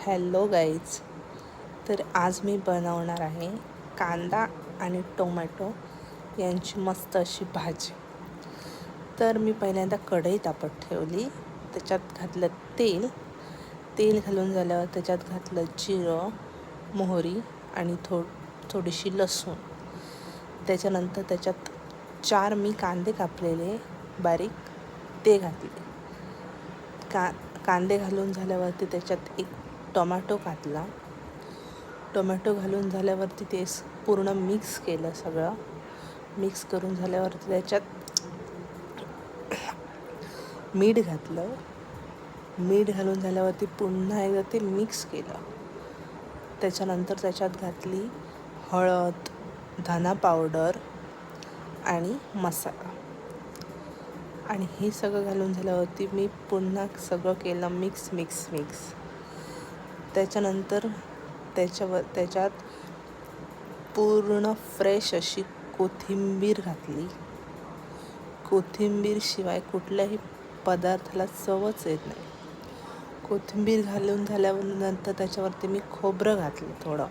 Hello guys. तर आज मी बनवणार आहे कांदा आणि टोमॅटो यांची मस्त अशी भाजी. तर मी पहिल्यांदा कढई तापत ठेवली, त्याच्यात घातलं तेल घालून झाल्यावर त्याच्यात घातलं जिरं, मोहरी आणि थोडीशी लसूण. त्याच्यानंतर त्याच्यात 4 मी कांदे कापलेले बारीक ते घातले. कांदे घालून झाल्यावरती त्याच्यात एक टोमॅटो घातला. टोमॅटो घालून झाल्यावरती ते पूर्ण मिक्स केलं. सगळं मिक्स करून झाल्यावरती त्याच्यात मीठ घातलं. मीठ घालून झाल्यावरती पुन्हा एकदा ते मिक्स केलं. त्याच्यानंतर त्याच्यात घातली हळद, धना पावडर आणि मसाला. आणि हे सगळं घालून झाल्यावरती मी पुन्हा सगळं केलं मिक्स. त्याच्यानंतर त्याच्यात पूर्ण फ्रेश अशी कोथिंबीर घातली. कोथिंबीर शिवाय कुठल्याही पदार्थाला चवच येत नाही. कोथिंबीर घालून झाल्यानंतर त्याच्यावरती मी खोबरं घातलं. थोडं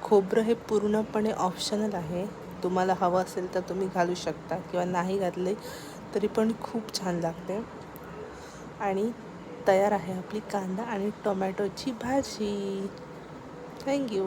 खोबरं हे पूर्णपणे ऑप्शनल आहे. तुम्हाला हवं असेल तर तुम्ही घालू शकता किंवा नाही घातले तरी पण खूप छान लागते. आणि तयार आहे आपली कांदा आणि टोमॅटोची भाजी. थँक्यू.